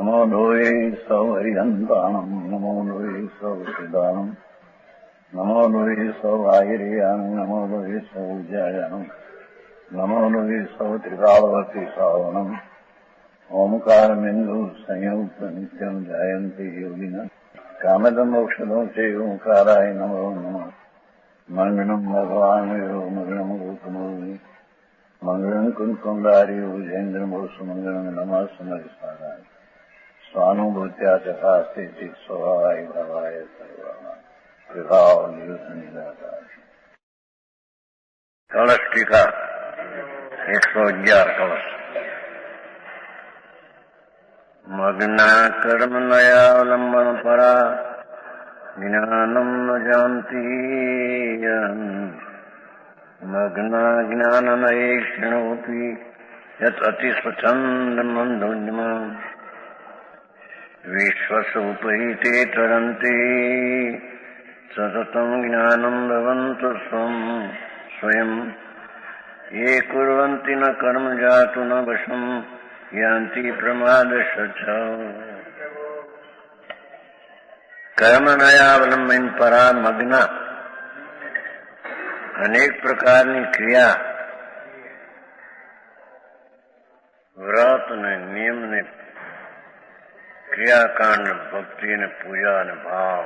नमो लोये सौहरिहन्ताणम् नमो लोये सौहृदानम् नमो लोये सौभागिर्यानम् नमो लोये सौज्यायानम् नमो लोये सौत्रिकालवर्ति सावनम् ओंकारमिन्दु संयुक्त नित्यम् जायन्ति योगिनः कामदम् औषधम् च ओंकाराय नमो नमः मंगलम् भगवान् मंगलम् गौतमोऽग्नि मंगलम् कुंकुमधारी उजेन्द्रमोसु मंगलम् नमः सुमरिसाराय स्वानुभूत्या चकास्ते स्वभावाय भावाय सर्वाः कलश टीका 111 कलश। मग्ना कर्म नयावलंबन परा ज्ञानम न जानती मग्ना ज्ञान नयेक्षणोपि यत् अतिस्वच्छन्द मंदोन्यम विश्वसुपैते तरन्ति सततं ज्ञानं भवन्तु स्वयं ये कुर्वन्ति न कर्म जातु न वशं यान्ति प्रमादशः। कर्मनयावलंबन परा मग्ना अनेक प्रकारनी क्रिया व्रत ने नियम ने क्रियाकांड भक्ति ने पूजा ने भाव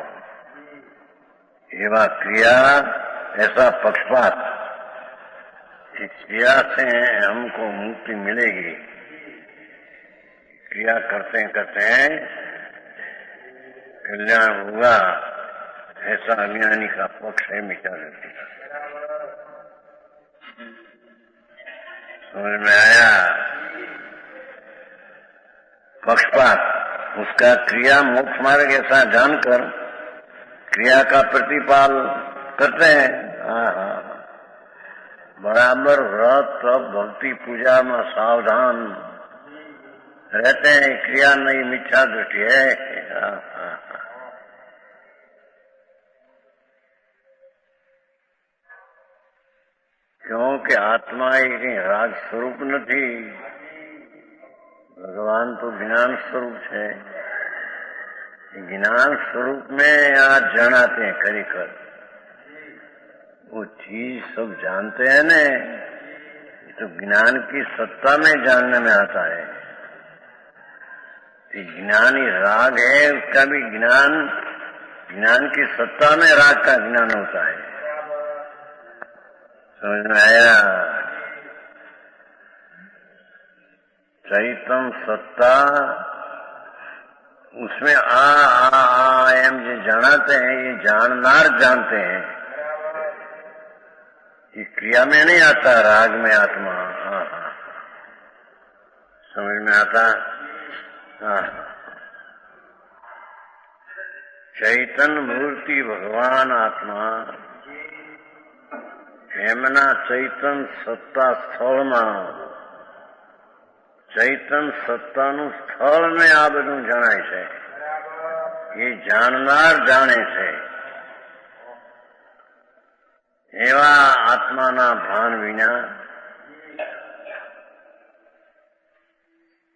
एवं क्रिया ऐसा पक्षपात इस क्रिया से हमको मुक्ति मिलेगी। क्रिया करते करते कल्याण होगा ऐसा अज्ञानी का पक्ष है मिटा देती है। समझ में आया? पक्षपात उसका क्रिया मोक्ष मार्ग ऐसा जानकर क्रिया का प्रतिपाल करते हैं। बराबर व्रत तप भक्ति पूजा में सावधान रहते हैं। क्रिया नहीं मिथ्या दृष्टि है। क्योंकि आत्मा एक राग स्वरूप नहीं, भगवान तो ज्ञान स्वरूप है। ज्ञान स्वरूप में आज जनाते हैं करी कर वो चीज सब जानते हैं न, तो ज्ञान की सत्ता में जानने में आता है। ज्ञानी राग है उसका भी ज्ञान की सत्ता में राग का ज्ञान होता है। समझ में आया? चैतन्य सत्ता उसमें एम जो जानते हैं, ये जाननार जानते हैं। ये क्रिया में नहीं आता, राग में आत्मा। समझ में आता? चैतन्य मूर्ति भगवान आत्मा एमना चैतन्य सत्ता स्थल में चैतन्य सत्ताનું સ્થળ ને આ બધું જણાય છે। એ જાણનાર જાણે છે। એવા આત્માના ભાન વિના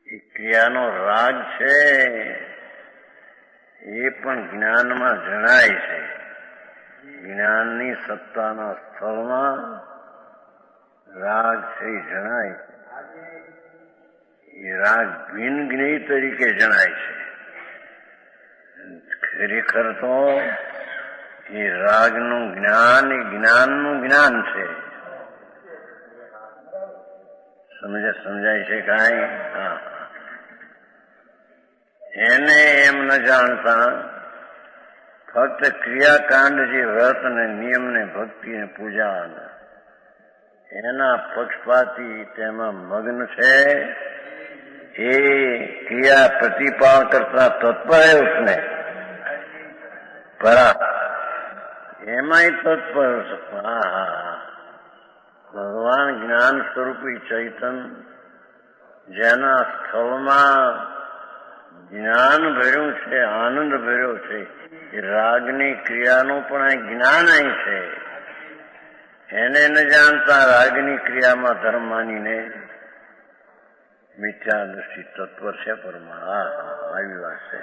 એ ક્રિયાનો રાગ છે એ પણ જ્ઞાનમાં જણાય છે। જ્ઞાનની સત્તાના સ્થળમાં રાગ છે એ જણાય છે। ये राग भिन्न ज्ञेय तरीके जनाय છે। ખરેખર તો એ રાગનું જ્ઞાન એ જ્ઞાનનું જ્ઞાન છે। સમજાય છે કાંઈ? એને એમ ન જાણતા ફક્ત ક્રિયાકાંડ જે વ્રત ને નિયમ ને ભક્તિ ને પૂજા એના પક્ષપાતી તેમાં મગ્ન છે। ये क्रिया प्रतिपाल करता तत्पर है उसमें परा एमा ही तत्पर। भगवान ज्ञान स्वरूपी चैतन्य जेना स्थल में ज्ञान भर्यु छे, आनंद भर्यो छे। रागनी क्रियानो पण ज्ञान ही छे। એને ન જાણતા રાગની ક્રિયામાં ધર્મ માનીને મિથ્યા દૃષ્ટિ તત્પર છે પરમાં. આવી વાત છે.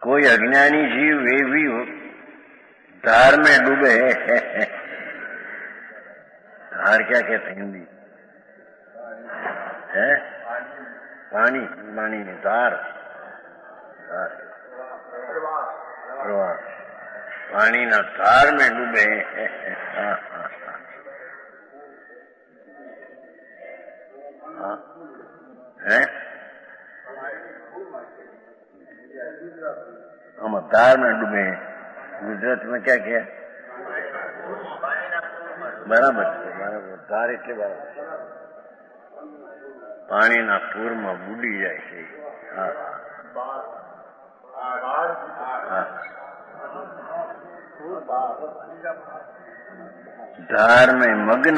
कोई अज्ञानी जीव वे भी धार में डूबे. धार क्या कहते हैं हिंदी है? पानी. पानी में धार. धार प्रवाह. पानी ना धार में डूबे. है हम धार में डूबे. गुजरात में क्या किया? बराबर છે. બરાબર. ધાર એટલે બરાબર. પાણીના પૂરમાં બુડી જાય છે. હા. धार में मग्न,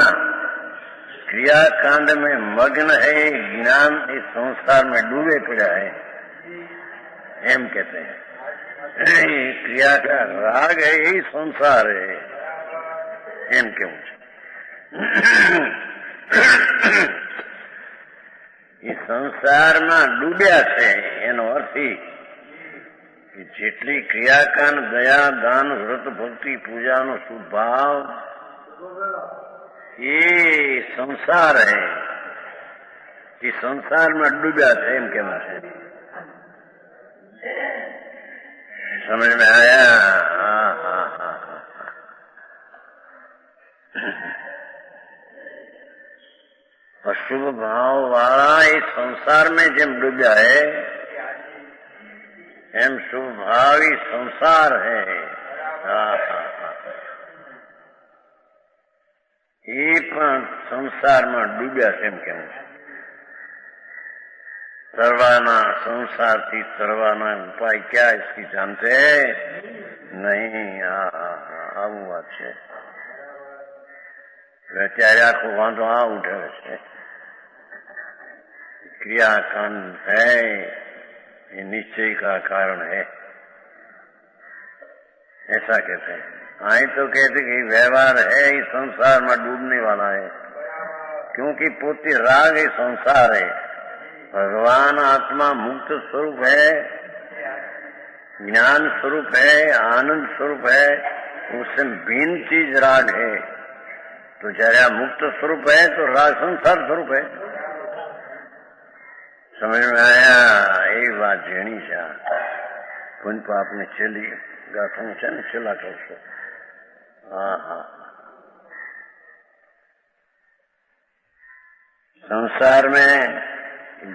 क्रियाकांड में मग्न है. ज्ञान इस संसार में डूबे पड़ा है एम कहते हैं. क्रिया का राग है यही संसार है एम કેવું છે. એ સંસારમાં ડૂબ્યા છે એનો અર્થ એ કે જેટલી ક્રિયાકાંડ, દયા, દાન, વ્રત, ભક્તિ, પૂજાનો સુભાવ એ સંસાર है. એ સંસારમાં ડૂબ્યા છે એમ કેમ છે. समझ में आया? अशुभ भाव वाला इस संसार में जेम डूब्या है एम शुभ भावी संसार है. ये पण संसार में डूब्या है एम केम છે. तरवाना संसार थी तरवाना उपाय क्या इसकी जानते नहीं. આવું વાત છે. અત્યારે આખો વાંધો આ ઉઠે છે. क्रियाकांड है ये निश्चय का कारण है ऐसा कहते हैं. आई तो कहते कि व्यवहार है इस संसार में डूबने वाला है क्योंकि पोती राग ही संसार है. भगवान आत्मा मुक्त स्वरूप है, ज्ञान स्वरूप है, आनंद स्वरूप है. उससे भिन्न चीज राग है. तो जरा मुक्त स्वरूप है तो राग संसार स्वरूप है. समझ में आया? एक बात झेणी છે. पुण्य पाप ने छेली गाथों છે ને છેલ્લા કરશો. संसार में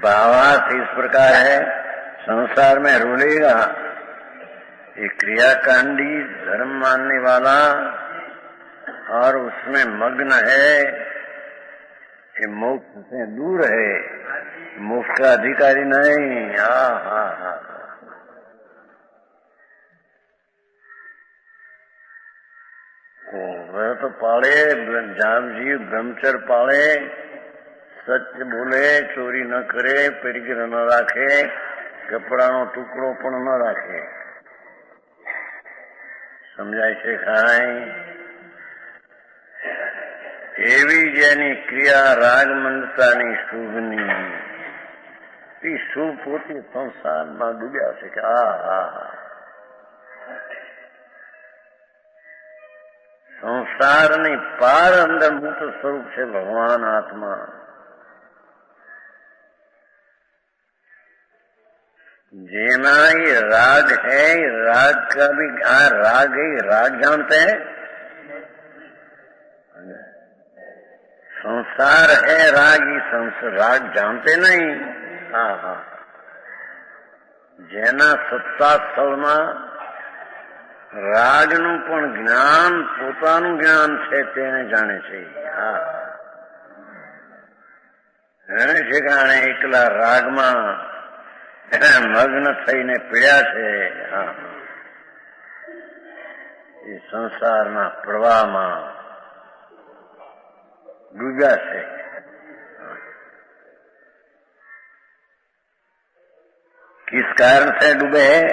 भावार्थ इस प्रकार है. संसार में रूलेगा ये क्रियाकांडी धर्म मानने वाला और उसमें मग्न है. ये मोक्ष से दूर है, मोक्ष का अधिकारी नहीं. वह तो पाले जाम जीव ब्रह्मचर्य पाले, सच बोले, चोरी न करे, पेड़गीर न राखे, कपड़ानो टुकड़ो पण न राखे. समझाय છે ખાય? એવી જેની ક્રિયા રાગમંદતાની શુભની એ શુભ પોતે સંસારમાં ડૂબ્યા છે કે સંસારની પાર અંદર મુક્ત સ્વરૂપ છે ભગવાન આત્મા. जेना ये राग है, राग का भी राग है. राग जानते हैं? संसार है राग. ही राग जानते नहीं. जेना सत्ता स्थळમાં રાગનું પણ જ્ઞાન પોતાનું જ્ઞાન છે તેને જાણે છે. એને ઠેકાણે એકલા રાગમાં મગ્ન થઈને પીડ્યા છે. એ સંસારના પ્રવાહમાં ડૂબ્યા છે. किस कारण से डूबे है?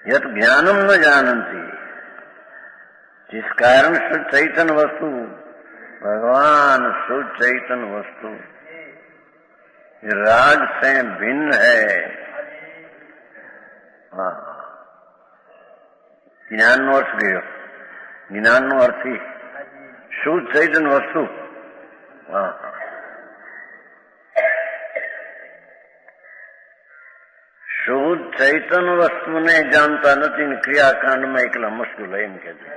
यत ज्ञानम न जानती. जिस कारण शुद्ध चैतन्य वस्तु भगवान शुद्ध चैतन्य वस्तु राग से भिन्न है। ज्ञान नो अर्थ गयो, ज्ञान नो अर्थ ही शुद्ध चैतन्य वस्तु। શુદ્ધ ચૈતન્ય વસ્તુને જાણતા નથી ને ક્રિયાકાંડમાં એકલા મશગુલ એમ કે છે।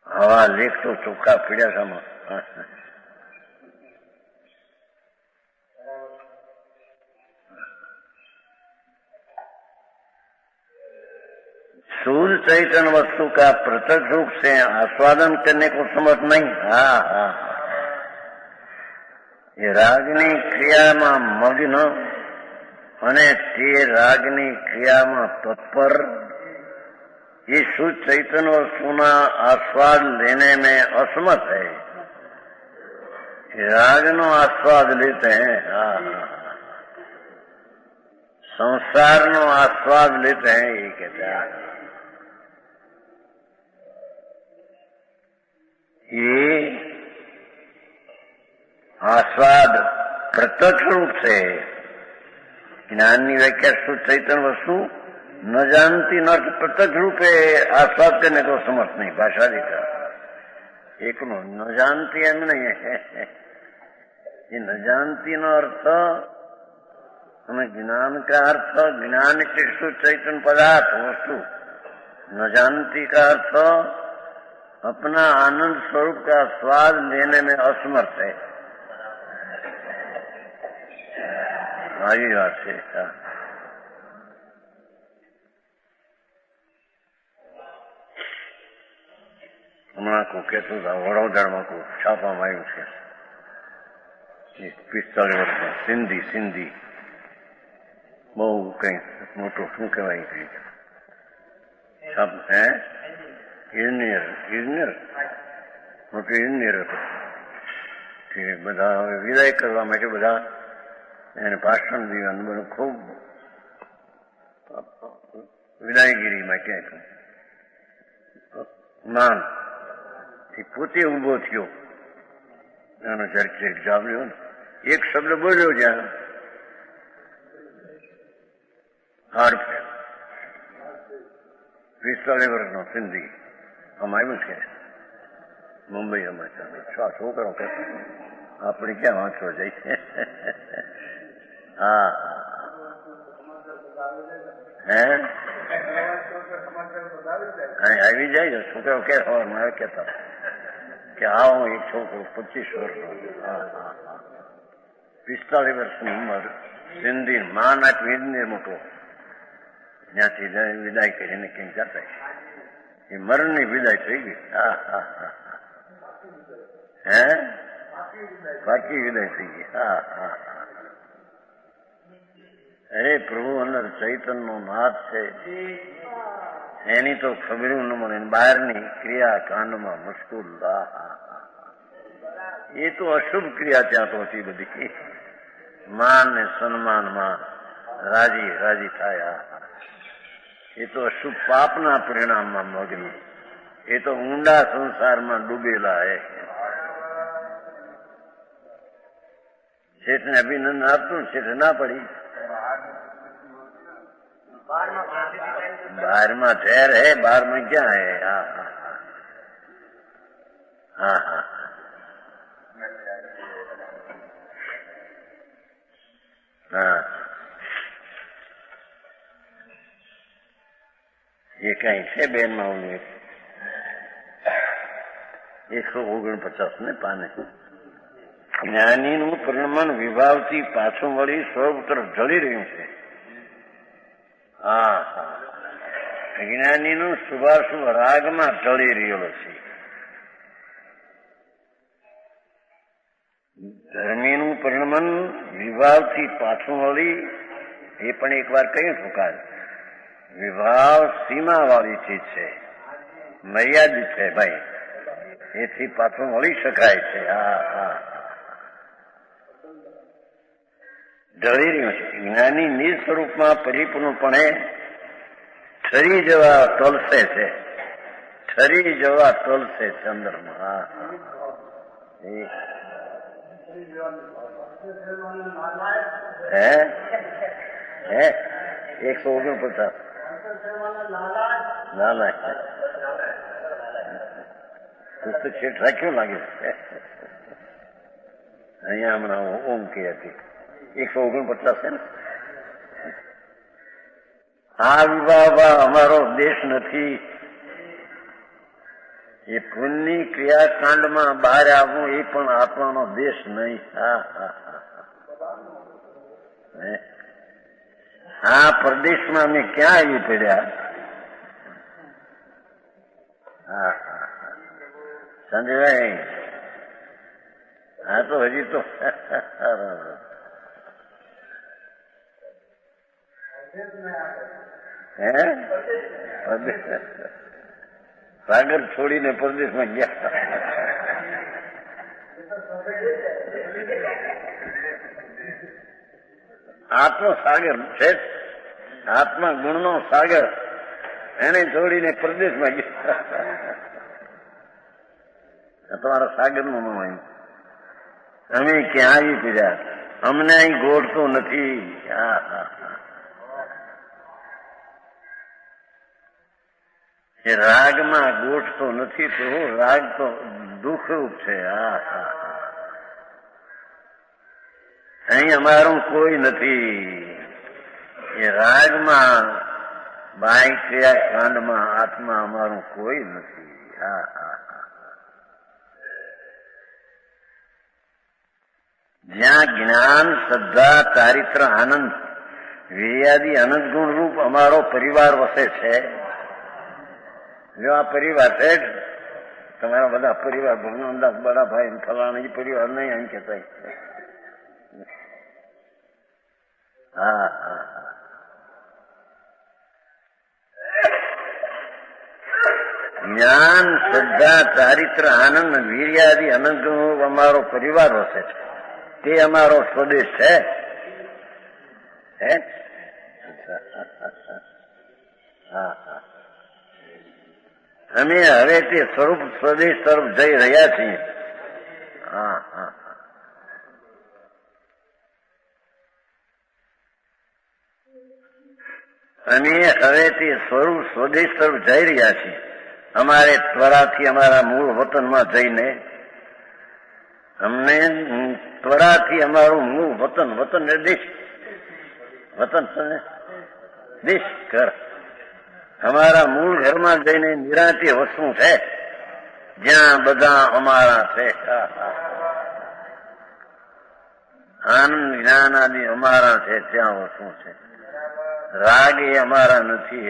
હવા લેખ તો ચોખ્ખા પીડ્યા સામા। शुद्ध चैतन्य वस्तु का प्रत्यक्ष रूप से आस्वादन करने को समर्थ नहीं। ये रागनी क्रियाમાં મગ્ન અને તે રાગની ક્રિયામાં તત્પર ये शुद्ध चैतन्य वस्तुना आस्वाद लेने में असमर्थ है। रागनो आस्वाद लेते हैं, संसार नो आस्वाद लेते हैं, ये कहते हैं। ये आस्वाद प्रत्यक्ष रूप से ज्ञानी व्याख्या शुद्ध चैतन्य वस्तु न जानती न प्रत्यक्ष रूप आस्वाद करने को समर्थ नहीं। भाषा जी का एक न जानती एम नहीं है। ये न जानती न अर्थ हमें ज्ञान का अर्थ ज्ञान के शुद्ध चैतन्य पदार्थ वस्तु, न जानती का अर्थ अपना आनंद स्वरूप का स्वाद लेने में असमर्थ है। आगे बात है। हमारा को कहते था वडोदरा में को छापा मारू છે 45 વર્ષમાં સિંધી બહુ કઈ મોટો શું કહેવાય કઈ છાપ હે ઇજનેર મોટો ઇજનેર હતો કે બધા વિદાય કરવા માટે બધા એને ભાષણ દીવાનું બધું ખૂબ વિદાયગીરી માટે માન પોતે ઉભો થયો એનો ચર્ચિત જવાબ લ્યો ને એક શબ્દ બોલ્યો જ્યાં હાર્ડ 45 વર્ષનો સિંધી આમ આવ્યું છે મુંબઈ સમાચાર। છોકરો કે આપણે ક્યાં વાંચવા જાય છે? હા હે આવી જાય છે છોકરાઓ કે મારે કહેતા કે આવો એક છોકરો 25 વર્ષનો 45 વર્ષની ઉંમર સિંધી માન આપી ઇજનેર મોટો ત્યાંથી વિદાય કરીને ક્યાંક જતા એ મરણની વિદાય થઈ ગઈ। હે બાકી વિદાય થઈ ગઈ। અરે પ્રભુ અંદર ચૈતન્યનો નાદ છે એની તો ખબર ન મળે, બહારની ક્રિયા કાંડમાં મુશ્કેલ। એ તો અશુભ ક્રિયા ત્યાં તો હતી બધી, માન ને સન્માનમાં રાજી રાજી થાય। એ તો અશુભ પાપના પરિણામમાં મગ્ન, એ તો ઊંડા સંસારમાં ડૂબેલા હે। શેઠને અભિનંદન આપતું, શેઠ ના પડી। 12 ठहर है, 12 क्या है? हाँ। ये कहीं से बेन में 149 ने पाने જ્ઞાનીનું પરિણમન વિભાવથી પાછું વળી સ્વરૂપ તરફ ઢળી રહ્યું છે। અજ્ઞાનીનું શુભાશુભ રાગમાં ઢળી રહેલો છે। ધર્મીનું પરિણમન વિભાવથી પાછું વળી, એ પણ એક વાર કહ્યું શું? વિભાવ સીમાવાળી ચીજ છે, મર્યાદિત છે ભાઈ, એથી પાછું વળી શકાય છે। ઢળી રહ્યું છે। જ્ઞાની નિજ સ્વરૂપમાં પરિપૂર્ણપણે ઠરી જેવા તોલસે છે, ઠરી જેવા તોલસે ચંદ્રમાં. હે હે 149 લાલા પુસ્તક શેઠ રાખ્યું લાગે છે અહીંયા હમણાં ઓમ કે હતી 149 છે ને. આ વિવાહ અમારો દેશ નથી. એ પુણ્યની ક્રિયાકાંડમાં બહાર આવવું એ પણ આત્માનો દેશ નહીં. આ પ્રદેશમાં અમે ક્યાં આવી પડ્યા? સમજાય? હા તો હજી તો સાગર છોડીને પરદેશમાં ગયા. આત્મા સાગર છે, આત્મા ગુણનો સાગર, એને છોડીને પરદેશમાં ગયા. તમારા સાગર નું નામ આવ્યું. અમે ક્યાં આવી પીડ્યા? અમને અહીં ગોઠતો નથી. એ રાગમાં ગોઠતો નથી તો રાગ તો દુઃખરૂપ છે. અહીં અમારું કોઈ નથી. એ રાગમાં બાહ્ય ક્રિયાકાંડમાં આત્મા અમારું કોઈ નથી. જ્યાં જ્ઞાન, શ્રદ્ધા, ચારિત્ર, આનંદ, વીર્યાદિ અનંત ગુણ રૂપ અમારો પરિવાર વસે છે. જો આ પરિવાર છે, તમારા બધા પરિવાર ભગવાનદાસ બડાભાઈ ફલાણા એ પરિવાર નહીં એમ કહેતા. જ્ઞાન, શ્રદ્ધા, ચારિત્ર, આનંદ, વીર્યાદિ અનંત ગુણ અમારો પરિવાર વસે છે. તે અમારો સ્વદેશ છે. અમે હવે તે સ્વરૂપ સ્વદેશ તરફ જઈ રહ્યા છીએ. અમે હવે તે સ્વરૂપ સ્વદેશ તરફ જઈ રહ્યા છીએ. અમારે ત્વરાથી અમારા મૂળ વતનમાં જઈને અમને ત્વરાથી અમારું મૂળ વતન, વતન એટલે દેશ, વતન દેશ, ઘર, અમારા મૂળ ઘરમાં જઈને નિરાંતે વસવું છે, જ્યાં બધા અમારા છે. આનંદ જ્ઞાન આદિ અમારા છે, ત્યાં વસવું છે. રાગ એ અમારા નથી.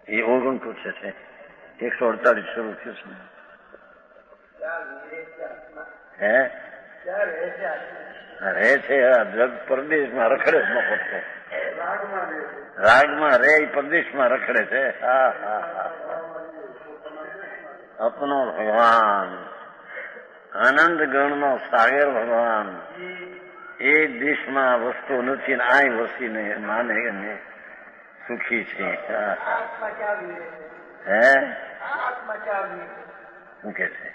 એ 49 છે, 148 શરૂ થયું છે. રહે છે જગ પરદેશમાં રખડે જ મફત. રાગમાં રે પરદેશમાં રખડે છે. અપનો ભગવાન, આનંદ ગણનો સાગર ભગવાન એ દેશમાં વસતો નથી. આ વસીને માને અને સુખી છે. હે શું કે છે?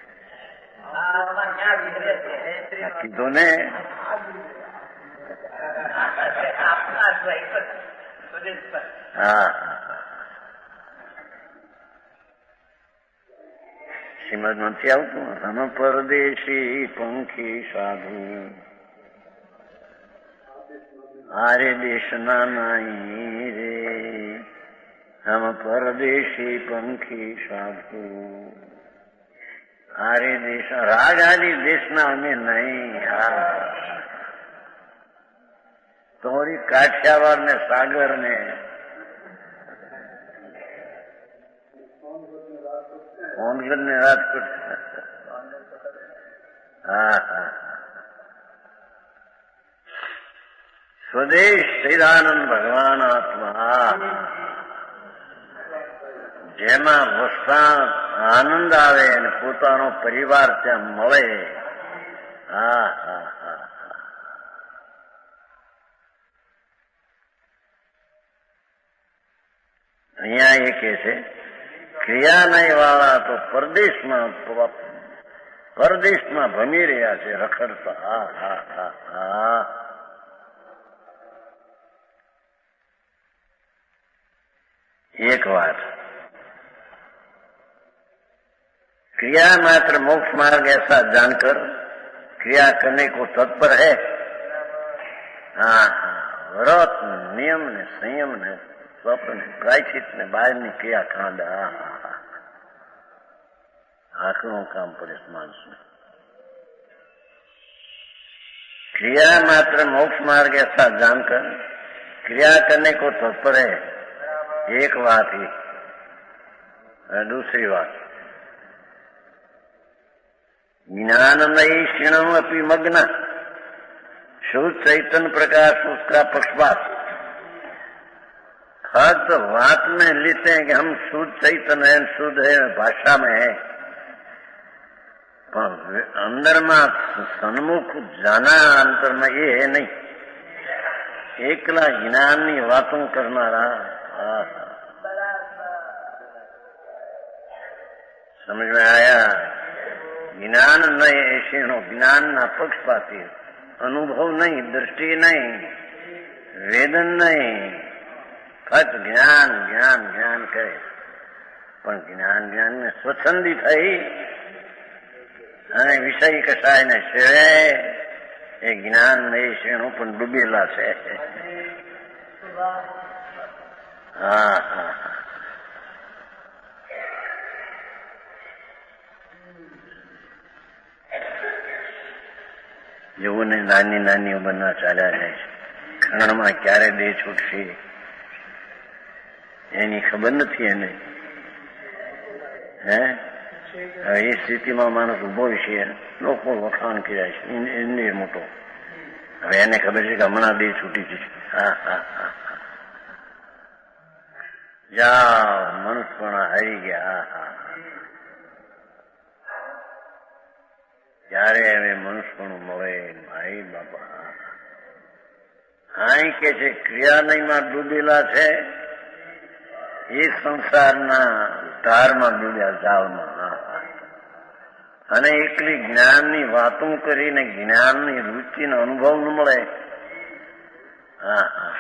કીધું ને શ્રીમદ નથી આવતું. હમ પરદેશી પંખી સાધુ આરે દેશના નાઈ રે. હમ પરદેશી પંખી સાધુ આરે દેશ, રાગ આદિ દેશના અમે નહીં. તમારી કાઠિયાવાડ ને સાગર ને સોનગઢ ને રાજકોટ. સ્વદેશ સચ્ચિદાનંદ ભગવાન આત્મા, જેમાં વસતા આનંદ આવે અને પોતાનો પરિવાર ત્યાં મળે. અહીંયા એ કે છે ક્રિયા નહીં વાળા તો પરદેશમાં ભમી રહ્યા છે રખડતા. હા હા હા હા. एक बात, क्रिया मात्र मोक्ष मार्ग ऐसा जानकर क्रिया करने को तत्पर है. हाँ हाँ, व्रत नियम ने संयम ने स्वप्न ने प्रायश्चित ने बाहर ની ક્રિયા કાંડ. આખરું કામ પડે માણસ ને. क्रिया मात्र मोक्ष मार्ग ऐसा जानकर क्रिया करने को तत्पर है. एक बात ही. दूसरी बात, ज्ञानमयी क्षीणम अपनी मग्न शुद्ध चैतन्य प्रकाश उसका पक्षपात. फक्त बात में लेते हैं कि हम शुद्ध चैतन्य है, शुद्ध है, भाषा में है, पर अंदर में सन्मुख जाना अंतर में ये है नहीं. एकला ज्ञान ની વાતો કરનારા. समझ में आया? ज्ञान नहीं ऐसे ज्ञान ना पक्षपाती, अनुभव नहीं, दृष्टि नहीं, वेदन नहीं, फक्त ज्ञान ज्ञान ज्ञान करे. पण ज्ञान ज्ञान में स्वच्छंदी થઈ અને વિષય કસાય ને સેવે એ જ્ઞાન નહીં શેણું પણ ડૂબેલા છે. હા હા. જેઓને નાની નાની ઉંમરના ચાલ્યા જાય છે, ખરણમાં ક્યારે દેહ છૂટશે એની ખબર નથી એને. હે એ સ્થિતિમાં માણસ ઉભો છે, લોકો વખાણ કર્યા છે એને મોટો. હવે એને ખબર છે કે હમણાં દેહ છૂટી જશે. હા હા હા. જાઓ મનુષ્યપણા હારી ગયા. હા હા. ત્યારે હવે મનુષ્યપણું મળે ભાઈ બાપા. અહીં કે છે ક્રિયાનયમાં ડૂબેલા છે એ સંસારના ધારમાં ડૂબ્યા જાળમાં. અને એકલી જ્ઞાનની વાતો કરીને જ્ઞાનની રુચિનો અનુભવ ન મળે. હા હા.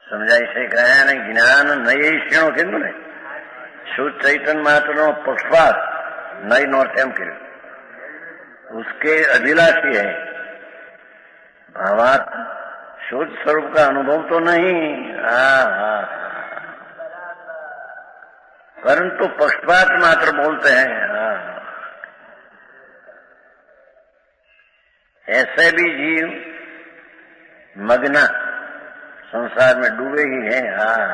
સમજાય છે કે એને જ્ઞાન નહીં શીણો કીધું ને, શુદ્ધ ચૈતન્ય માત્રનો પક્ષપાત નહીં નો એમ કર્યું. उसके अभिलाषी है, भावात शुद्ध स्वरूप का अनुभव तो नहीं. हाँ हाँ. परंतु पक्षपात मात्र बोलते हैं. हाँ. ऐसे भी जीव मग्न संसार में डूबे ही हैं. हाँ.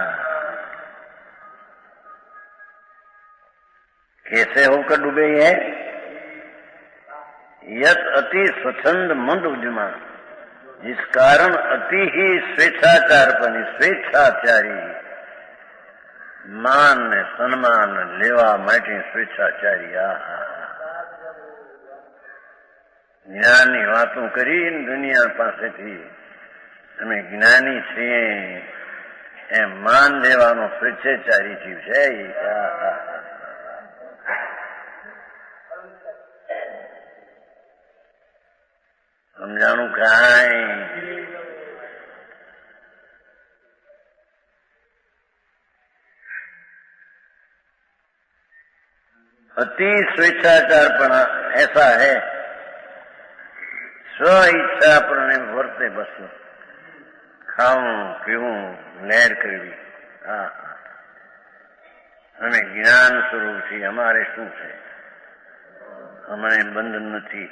कैसे होकर डूबे ही हैं? यत अति स्वच्छंद मंद उद्यमा, जिस कारण अति ही स्वेच्छाचारपनी स्वेच्छाचारी માન ને સન્માન લેવા માટે સ્વેચ્છાચારી. જ્ઞાનની વાતો કરીને દુનિયા પાસેથી અમે જ્ઞાની છીએ એમ માન લેવાનો સ્વેચ્છાચારી જીવ છે. સમજાણું કાંઈ? अति स्वेच्छाचारपना ऐसा है, स्व इच्छा पर वर्ते बस खाऊं पीऊं लहर करवी. हाँ. हमें ज्ञान स्वरूप थी हमारे शू है, हमारे बंधन नहीं.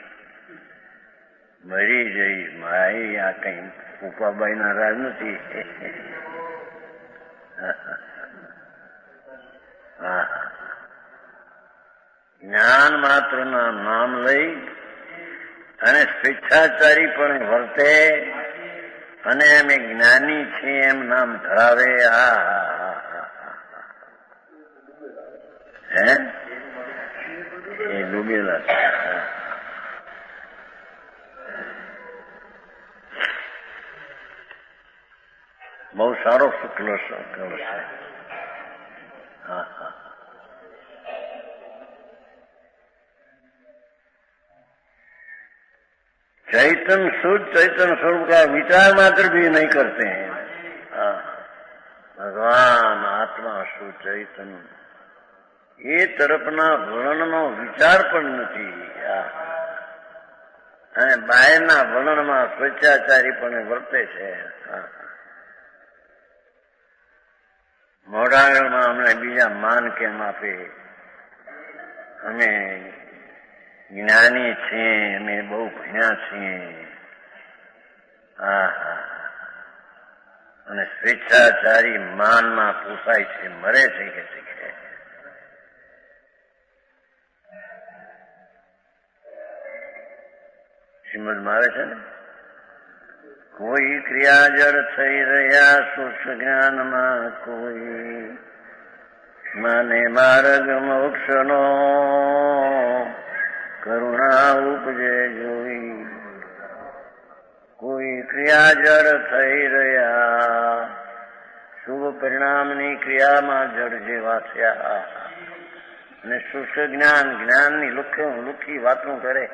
मरी जई माई आ कहीं उपाबाई नाराज नहीं. हाँ. જ્ઞાન માત્ર ના નામ લઈ અને સ્વેચ્છાચારી પણ વર્તે અને અમે જ્ઞાની છીએ એમ નામ ધરાવે. હે એ ડૂબેલા છે. બહુ સારો કલશ છે. હા હા. चैतन शुद्ध चैतन स्वरूप का विचार मात्र भी नहीं करते हैं. भगवान आत्मा शुद्ध चैतन એ તરફના વર્ણનો વિચાર પણ નથી. અને બાહેરના વર્ણનમાં સ્વેચ્છાચારી પણ વર્તે છે. મોઢાગળમાં અમને બીજા માન કેમ આપે? અમે જ્ઞાની છીએ, અમે બહુ ભણ્યા છીએ. અને સ્વેચ્છાચારી માનમાં પોસાય છે, મરે છે કે શીખે. શ્રીમદમાં આવે છે ને, કોઈ ક્રિયા જડ થઈ રહ્યા સૂક્ષ્મ જ્ઞાનમાં, કોઈ માને માર્ગ મોક્ષનો કરુણા ઉપજે જોઈ. કોઈ ક્રિયા જડ થઈ રહ્યા, શુભ પરિણામની ક્રિયામાં જડ જેવા થયા. અને શુષ્ક જ્ઞાનની લુખી વાતો કરે,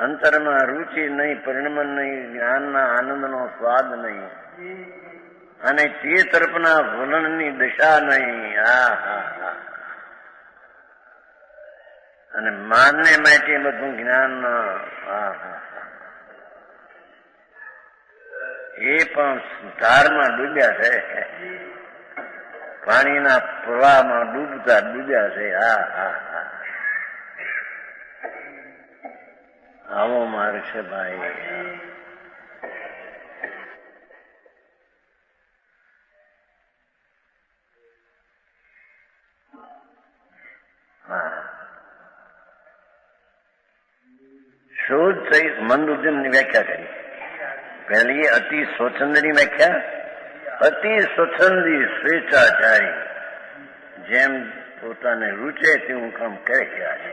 અંતરમાં રુચિ નહીં, પરિણમ નહીં, જ્ઞાનના આનંદનો સ્વાદ નહીં, અને તે તરફના વલણની દિશા નહીં. અને માનને માટે બધું જ્ઞાન એ પણ ધારમાં ડૂબ્યા છે, પાણીના પ્રવાહમાં ડૂબ્યા છે. આવો માર્ગ છે ભાઈ. શોધ સહિત મંદ ઉદ્યમની વ્યાખ્યા કરી. પહેલી અતિ સ્વચ્છંદની વ્યાખ્યા, અતિ સ્વચ્છંદી સ્વેચ્છાચારી, જેમ પોતાને રૂચે તેવું કામ કરી રહ્યા છે.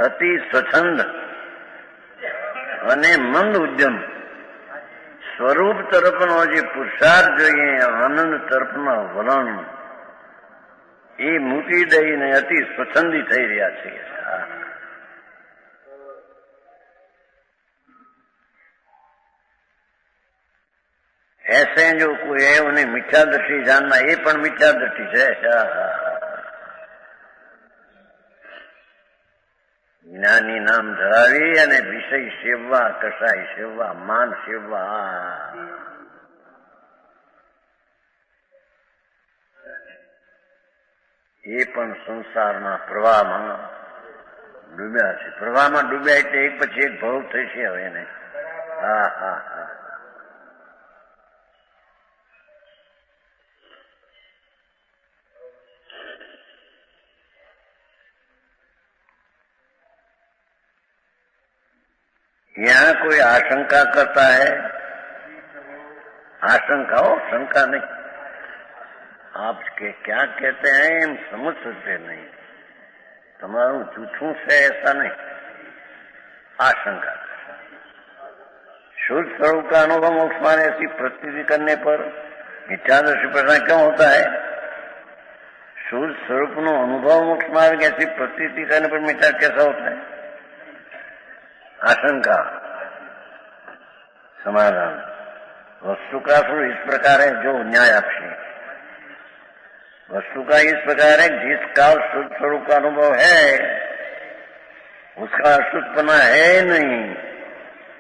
અતિ સ્વચ્છંદ અને મંદ ઉદ્યમ, સ્વરૂપ તરફનો જે પુરુષાર્થ જોઈએ, આનંદ તરફના વલણ, એ મૂકી દઈને અતિ સ્વચ્છંદી થઈ રહ્યા છે. ऐसे जो कोई है उन्हें मिथ्या दृष्टि जानना, ये पण मिथ्या दृष्टि છે. જ્ઞાની નામ ધરાવી અને વિષય સેવવા, કસાય સેવવા, માન સેવવા, એ પણ સંસારના પ્રવાહમાં ડૂબ્યા છે. પ્રવાહમાં ડૂબ્યા એટલે એક પછી એક ભવ થશે હવે એને. यहाँ कोई आशंका करता है, आशंका हो, शंका नहीं. आप क्या कहते हैं हम समझ सकते नहीं, तुम्हारू जूठूं से ऐसा नहीं. आशंका शुद्ध स्वरूप का अनुभव मोक्ष माने ऐसी प्रतीति करने पर मिथ्यादर्शी प्रश्न क्यों होता है? शुद्ध स्वरूप नो अनुभव मोक्ष मार्ग ऐसी प्रतीति करने पर मिथ्या कैसा होता है? आशंका. समाधान. वस्तु का स्वरूप इस प्रकार है, जो न्याय आपसे. वस्तु का इस प्रकार है, जिसका शुद्ध स्वरूप का अनुभव है उसका अशुद्धपना है नहीं,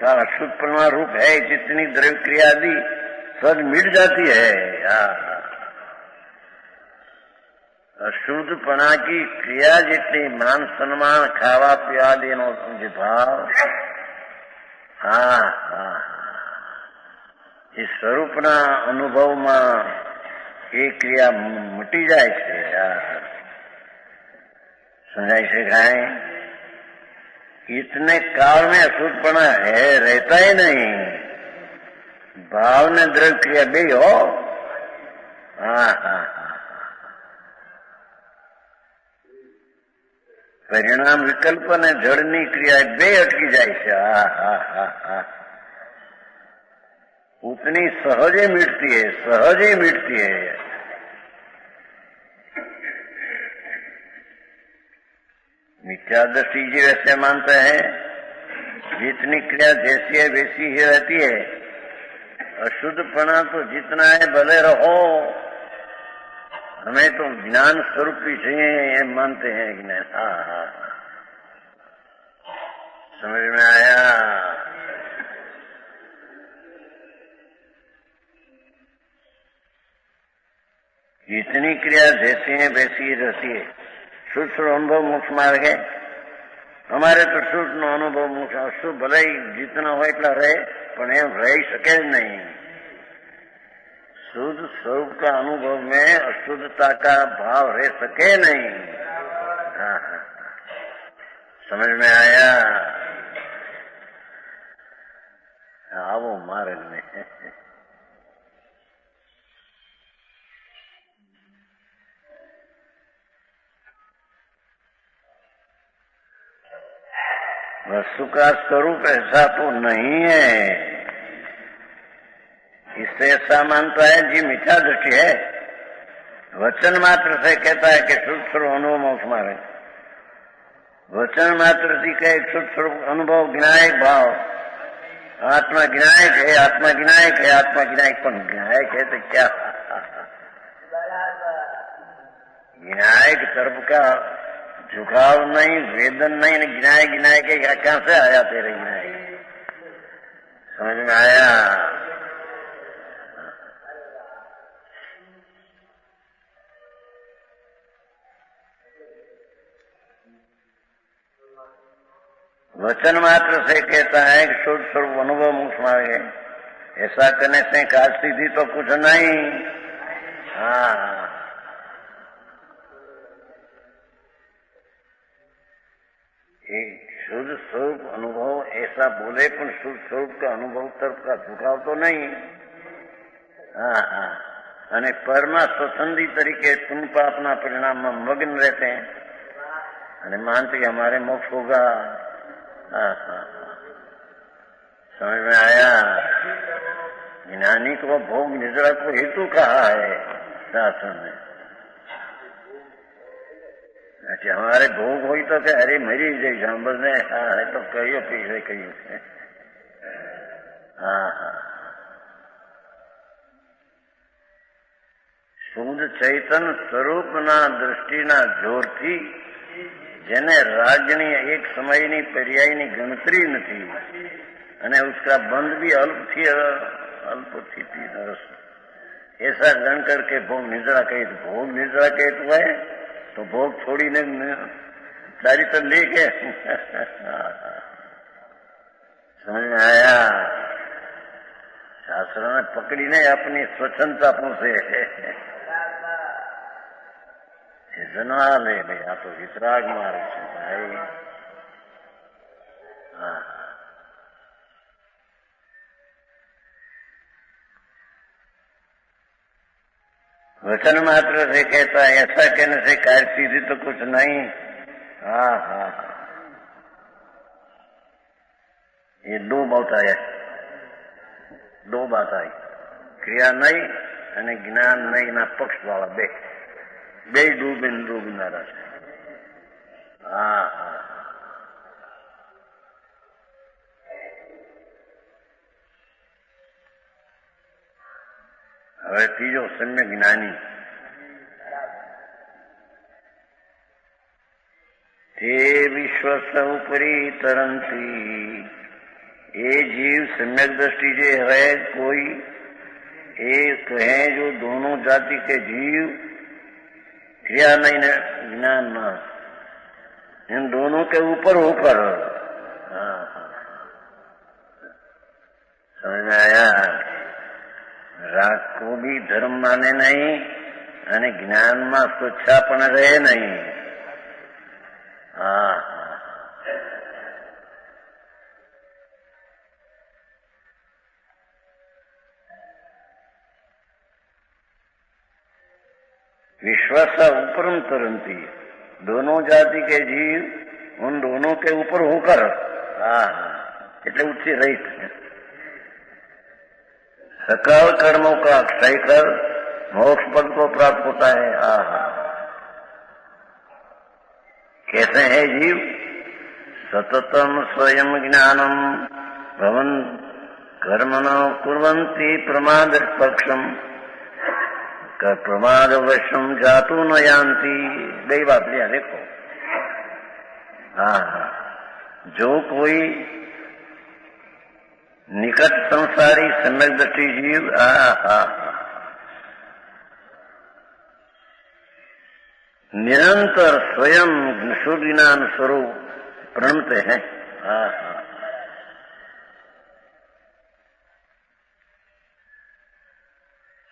का अशुद्धपना रूप है. जितनी द्रव्य क्रिया आदि सब मिट जाती है. अशुद्धपना की क्रिया जितनी मान सम्मान खावा पीवा देनो જે ભાવ, એ સ્વરૂપના અનુભવમાં એ ક્રિયા મટી જાય છે. સમજાય છે કાંઈ? इतने काल में अशुद्धपना है, रहता ही नहीं. भाव ने द्रव्य क्रिया बे हो. પરિણામ વિકલ્પ અને જળની ક્રિયા બે અટકી જાય છે. उतनी सहज ही मिटती है, सहज ही मिटती है. मिथ्या दृष्टि जी वैसे मानता है जितनी क्रिया जैसी है वैसी ही रहती है. अशुद्धपना तो जितना है भले रहो, हमें तो ज्ञान स्वरूप ही चाहिए, ये मानते हैं ज्ञान. हाँ, समझ में आया. जितनी क्रिया जैसी है वैसी ही रहती है. शुद्ध अनुभव मोक्ष मार्ग है. हमारे तो शुद्ध नो अनुभव मोक्ष. अशुद्ध भले ही जितना हो એટલા રહે, પણ એમ રહી શકે જ नहीं. शुद्ध स्वरूप का अनुभव में अशुद्धता का भाव रह सके नहीं. हाँ, समझ में आया. आओ मार्ग में. वस्तु का स्वरूप ऐसा तो नहीं है. इससे ऐसा मानता है जी मिथ्या दृष्टि है. वचन मात्र से कहता है कि शुद्ध स्वरूप अनुभव मोक्ष मार्ग. वचन मात्र से कहे शुद्ध स्वरूप अनुभव ज्ञायक भाव. आत्मा ज्ञायक है, आत्मा ज्ञायक है, आत्मा ज्ञायक. पण ज्ञायक है तो क्या? ज्ञायक तरफ का झुकाव नहीं, वेदन नहीं. गिनाए गिनाए के कहां से आया तेरे गिनाए? समझ में आया. वचन मात्र से कहता है कि शुद्ध स्वरूप अनुभव मोक्ष मार्ग है. ऐसा करने से कार्य सिद्धि तो कुछ नहीं. हाँ, शुद्ध स्वरूप अनुभव ऐसा बोले, पर शुद्ध स्वरूप का अनुभव तरफ का झुकाव तो नहीं. हाँ, અને પરમાં સ્વસંધી તરીકે तुम पापना परिणाम में मग्न रहते हैं અને मानते कि हमारे मोक्ष होगा. समझ में आया. ज्ञानी को भोग निद्रा को हेतु कहा है शास्त्र में. अच्छा, हमारे भोग हुई तो क्या? अरे मरी जाए सांबर ने. हाँ, है तो कहियो पीछे कहियो. हाँ, શુદ્ધ ચૈતન સ્વરૂપના દ્રષ્ટિના જોરથી જેને રાજની એક સમયની પર્યાયની ગણતરી નથી અને उसका बंध भी अल्पથી ऐसा गण करके भोग निद्रा कही. भोग निद्रा कहे तो है तो भोग छोड़ीने सारी तो लेके. समझ में आया. शास्त्र ने पकड़ीने अपनी स्वच्छंदता पूछे. जनवा ले भाई, आ तो वितराग मार्ग છે ભાઈ. वचन मात्र से कहता है, ऐसा कहने से कार्य सिद्धि तो कुछ नहीं. हाँ, ये दो बात आया. दो बात आई. क्रिया नहीं અને જ્ઞાન નહીં ના પક્ષ વાળા બે ડૂબનારા છે. હા, હવે ત્રીજો સમ્યક જ્ઞાની. તે વિશ્વ ઉપરી તરંતી. ये जीव सम्यक दृष्टि जे है कोई एक है जो दोनों जाति के जीव क्रिया नहीं ज्ञान न इन दोनों के ऊपर होकर. समझ में आया. राग को भी धर्म माने नहीं અને જ્ઞાનમાં સ્વચ્છાપણ રહે નહીં. હા, विश्वास उपरम तरंती. दोनों जाति के जीव उन दोनों के ऊपर होकर એટલે उससे रहित सकल कर्मों का क्षय कर मोक्ष पद को प्राप्त होता है। कैसे है जीव? सततम स्वयं ज्ञानम भवन कर्मणो कुर्वन्ति प्रमाद पक्षम प्रमाद वशम जातु न यान्ति। गई बात लिया देखो। जो कोई निकट संसारी सम्यक दृष्टि जीव निरंतर स्वयं शुद्ध ज्ञान स्वरूप प्रणते हैं।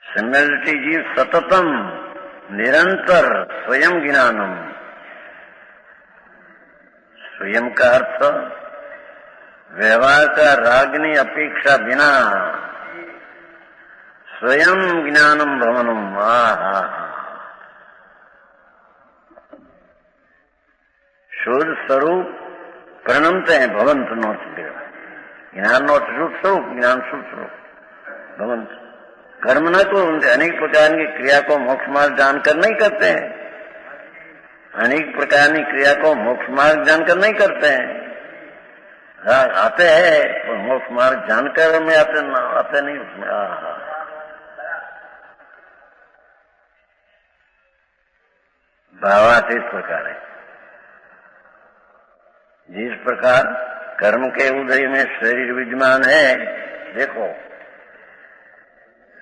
सम्यक दृष्टि जीव सततम निरंतर स्वयं ज्ञानम। स्वयं का अर्थ व्यवहार का रागनी अपेक्षा बिना स्वयं ज्ञानम भवनम। शुद्ध स्वरूप प्रणमते हैं भवंत नोट ज्ञान नोट शुद्ध स्वरूप ज्ञान शुद्ध स्वरूप भवंत। कर्म न तो अनेक प्रकार की क्रिया को मोक्ष मार्ग जानकर नहीं करते हैं। अनेक प्रकार की क्रिया को मोक्ष मार्ग जानकर नहीं करते हैं। आते हैं तो मोक्ष मार्ग जानकर में आते नहीं उसमें। भावार्थ इस प्रकार है। जिस प्रकार कर्म के उदय में शरीर विद्यमान है, देखो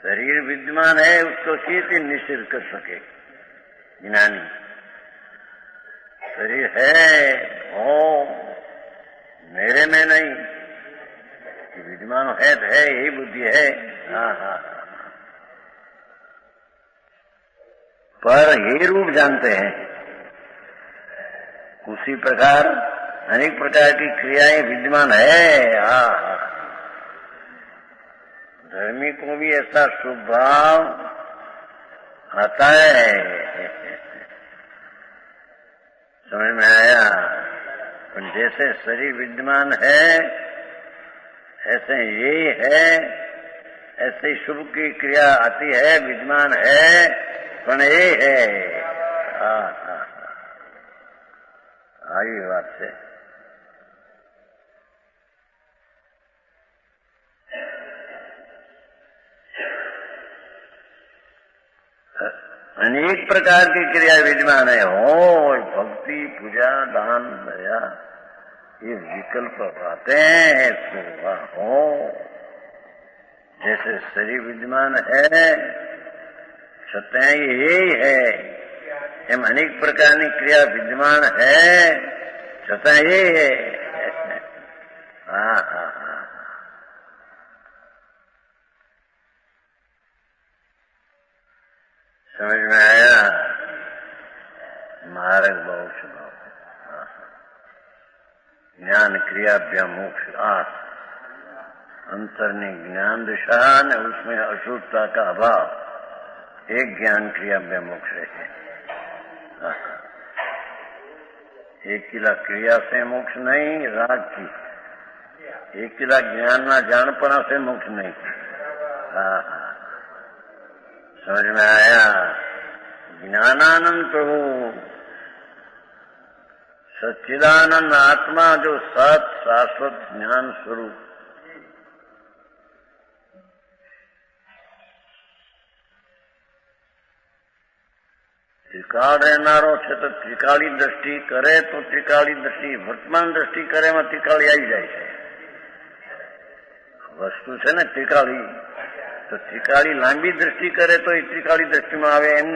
शरीर विद्यमान है, उसको कैसे निषेध कर सके ज्ञानी? शरीर है मेरे में नहीं, विद्यमान है तो है, यही बुद्धि है। पर ये रूप जानते हैं। उसी प्रकार अनेक प्रकार की क्रियाएं विद्यमान है। धर्मी को भी ऐसा स्वभाव आता है। समझ में आया? जैसे शरीर विद्यमान है ऐसे ये है, ऐसे शुभ की क्रिया आती है, विद्यमान है, पण ये है। आई बात से अनेक प्रकार की क्रिया विद्यमान है। भक्ति, पूजा, दान, दया, ये विकल्प आते हैं। जैसे शरीर विद्यमान है, सत्य यही है। एम अनेक प्रकार की क्रिया विद्यमान है, सत्य यही है। समझ में आया? मार्ग मोक्ष ज्ञान क्रियाभ्याम मोक्ष अंतरनी ज्ञान दिशा ने उसमें अशुद्धता का अभाव। एक ज्ञान क्रियाभ्याम मोक्ष है। एक किला क्रिया से मोक्ष नहीं, राग की। एक किला ज्ञान ना जानपना से मोक्ष नहीं। समझ में आया? ज्ञानानंद प्रभु सच्चिदानंद आत्मा जो सत शाश्वत ज्ञान स्वरूप त्रिकाल रहनारो છે તો ત્રિકાળી દ્રષ્ટિ કરે તો ત્રિકાળી દ્રષ્ટિ વર્તમાન દ્રષ્ટિ કરે એમાં ત્રિકાળી આવી જાય છે। વસ્તુ છે ને ત્રિકાળી, તો ત્રિકાળી લાંબી દ્રષ્ટિ કરે તો એ ત્રિકાળી દ્રષ્ટિમાં આવે। એમ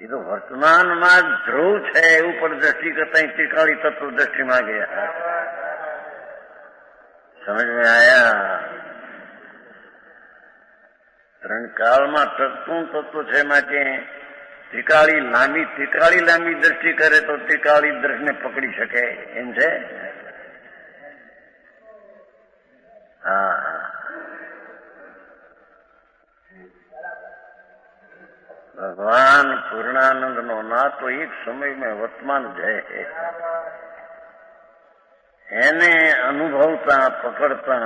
એ તો વર્તમાનમાં ધ્રુવ છે એવું પર દ્રષ્ટિ કરતા ત્રિકાળી તત્વ દ્રષ્ટિમાં ગયા। समझ में आया? ત્રણ કાળમાં તત્વું તત્વ છે માટે ત્રિકાળી લાંબી દ્રષ્ટિ કરે તો ત્રિકાળી દ્રષ્ટિને પકડી શકે એમ છે। ભગવાન આ તો એક સમયમાં વર્તમાન જય છે. એને અનુભવતા પકડતા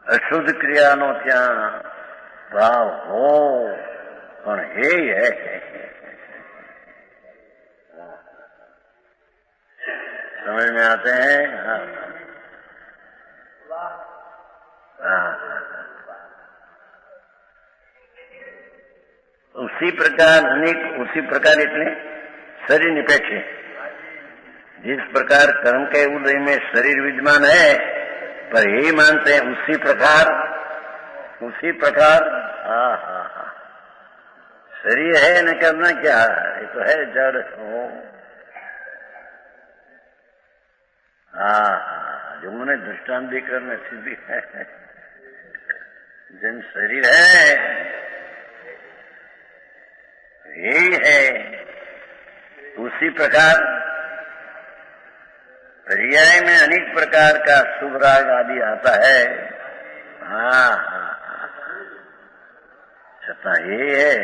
અશુદ્ધ ક્રિયાનો ત્યાં ભાવ હો પણ હે समझ में आते हैं. उसी प्रकार अनेक उसी प्रकार એટલે शरीर निपेक्ष है. जिस प्रकार कर्म के उदय में शरीर विद्यमान है पर यही मानते हैं उसी प्रकार शरीर है न करना क्या ये तो है जड़ हो. जो मैंने दृष्टांत देकर में सिद्धि है जन शरीर है यही है. उसी प्रकार पर्याय में अनेक प्रकार का शुभ राग आदि आता है. छता ये है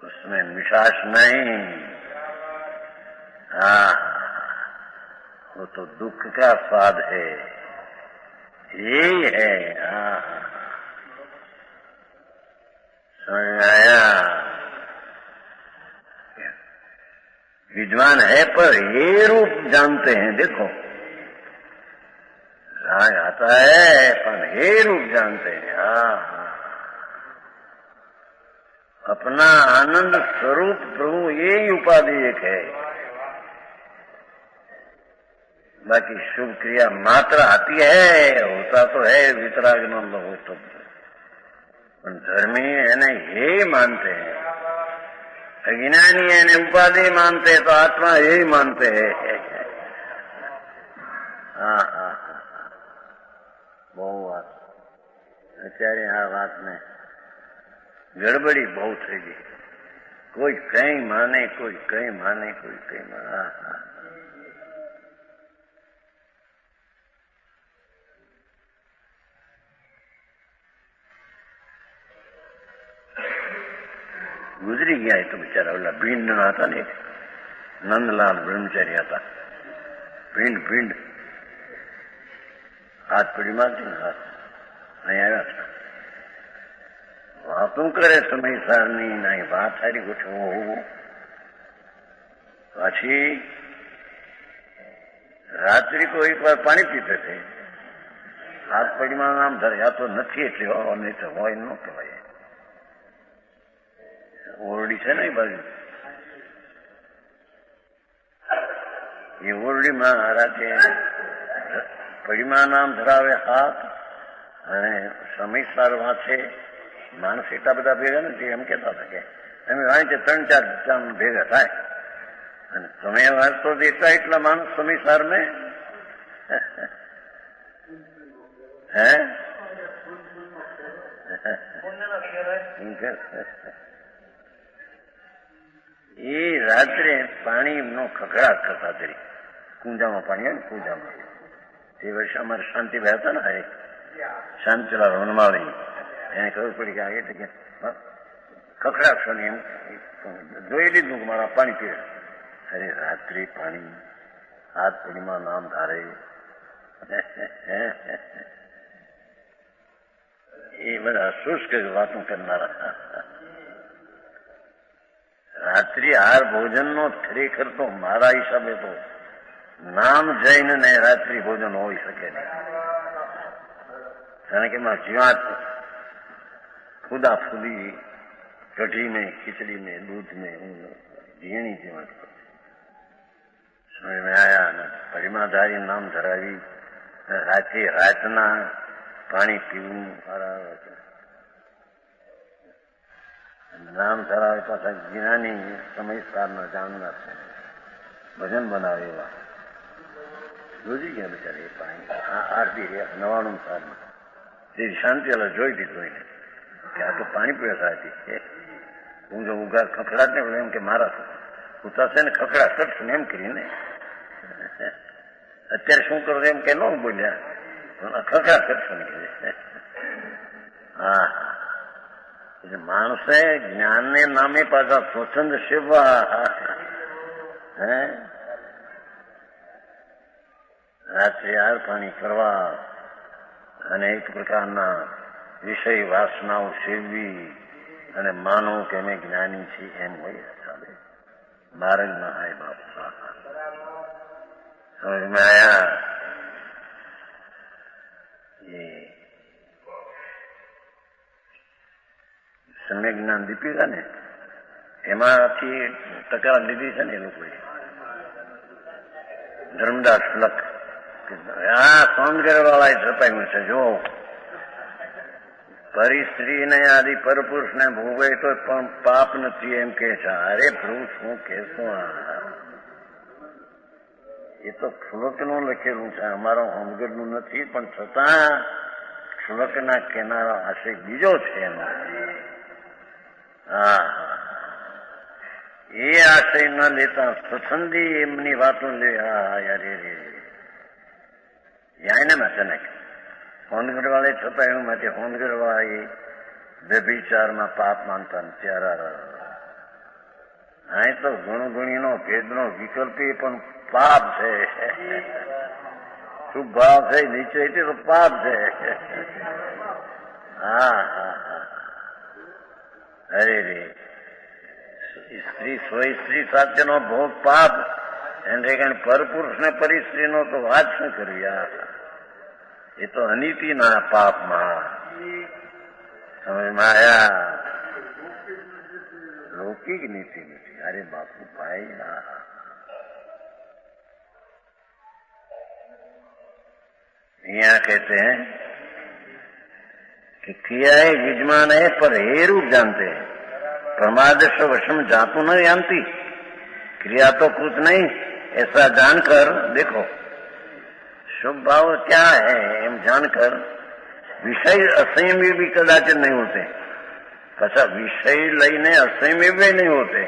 उसमें मिठास नहीं. वो तो दुख का स्वाद है. यही है. समझ में आया. विद्वान है पर ये रूप जानते हैं. देखो राग आता है पर ये रूप जानते हैं. अपना आनंद स्वरूप प्रभु यही उपाधि एक है. बाकी शुभ क्रिया मात्र आती है होता तो है वितराग न हो तो धर्मी है ये मानते हैं. अज्ञानी है उपाधि मानते हैं तो आत्मा यही मानते हैं. बहु बात અત્યારે આ વાત ને ગડબડી બહુ થઈ ગઈ. કોઈ કઈ માને કોઈ કઈ માને કોઈ કઈ માને. गुजरी गया है तो बेचारा बोला भींड ना था नहीं. नंदलाल ब्रह्मचारी आता भींड हाथ पड़ी मारती ना हाथ नहीं आया था. वातों करे समय सारनी नहीं बात सारी कुछ हो पाछी रात्रि को एक बार पानी पीते थे. हाथ पड़ी मार नाम धर्या तो नहीं એટલે नहीं तो હોય ન કહેવાય. ઓરડી છે ને એ બાજુ એ ઓરડીમાં રાતે પડીમાં નામ ધરાવે હાથ અને સમયસાર વાંચે. માણસ એટલા બધા ભેગા નથી એમ કહેતા હતા કે અમે વાંચે 3-4 જણ ભેગા થાય અને તમે વાંચતો એટલા માણસ સમયસાર મેં હે એ રાત્રે પાણીનો ખખડાટ કરતા હતી. કુંજામાં પાણી હોય ને કુંજામાં તે વર્ષે અમારે શાંતિભાઈ હતા ને હરે શાંતિલાલ વનમાળી એને ખબર પડી કે આગે કે ખખડાશો ને એમ જોઈ લીધું કે મારા પાણી પીવે. અરે રાત્રે પાણી હાથ પડીમાં નામ ધારે એ બધા શુષ્ક વાતો કરનારા. રાત્રિ હાર ભોજનનો ખરેખર તો મારા હિસાબે તો નામ જઈને ને રાત્રિ ભોજન હોઈ શકે નહીં. કારણ કે એમાં જીવાત ફૂદાફૂદી કઢી में खिचड़ी में दूध में झीणी जीवात समझ में आया. પરિમાધારી નામ ધરાવી રાતે રાતના પાણી પીવું નામ ધરાવે પાછા જ્ઞાની સમયસારના જાણનાર છે ભજન બનાવે એવા રોજી ગયા બિચારે એ પાણી આરતી રહ્યા 99 સાલમાં તે શાંતિ વાળા જોઈ દીધું એને કે આ તો પાણી પીવા હતી. હું જો ઉગાર ખખડાટ ને એમ કે મારા ઉતારશે ને ખખડાટ કરશે ને એમ કરીને અત્યારે શું કરું એમ કે ન બોલ્યા ખખડાટ કરશે ને. હા માણસે જ્ઞાનને નામે પાછા સ્વચ્છંદ સેવા રાત્રે હાર પાણી કરવા અને એક પ્રકારના વિષય વાસનાઓ સેવવી અને માનવું કે અમે જ્ઞાની છીએ એમ હોય ચાલે. માર્ગમાં હાય બાપ સમજમાં આયા. એ સમ્યક જ્ઞાન દીપિકા ને એમાંથી તકરાર લીધી છે ને એ લોકોએ ધર્મદાસ લખ સોનગર વાળાએ છપાયું છે. જો પરિસ્ત્રીને આદિ પરપુરુષ ને ભોગવે તો પણ પાપ નથી એમ કે છે. અરે પ્રભુ શું કહેશું? એ તો શ્લોકનું લખેલું છે, અમારો હોમગઢનું નથી, પણ છતાં શ્લોકના કેનારો આશય બીજો છે એનો. એ આશય ન લેતા સ્વચ્છંદી એમની વાતો લે. યાયનામાં છે ને હોનગઢ વાળે છપાયું માટે હોનગઢ વાળા એ વ્યભિચારમાં પાપ માનતા નથી. અહીં તો ગુણગુણીનો ભેદનો વિકલ્પ પણ પાપ છે. શુભ ભાવ છે નીચે તો પાપ છે. અરે રે સ્ત્રી સાથેનો ભોગ પાપ એને કારણ પરપુરુષ ને પરિસ્ત્રીનો તો વાત શું કરવી? એ તો અનીતિના પાપમાં સમજમાં આયા. લૌકિક નીતિ નથી. અરે બાપુ ભાઈ यहाँ कहते हैं कि क्रियाएं यजमान है पर हे रूप जानते हैं, प्रमाद से वशम जातु न जानती. क्रिया तो कुछ नहीं ऐसा जानकर देखो शुभ भाव क्या है एम जानकर विषय असंयमी भी कदाचित नहीं होते. पाछा विषय लईने असंयमी भी नहीं होते.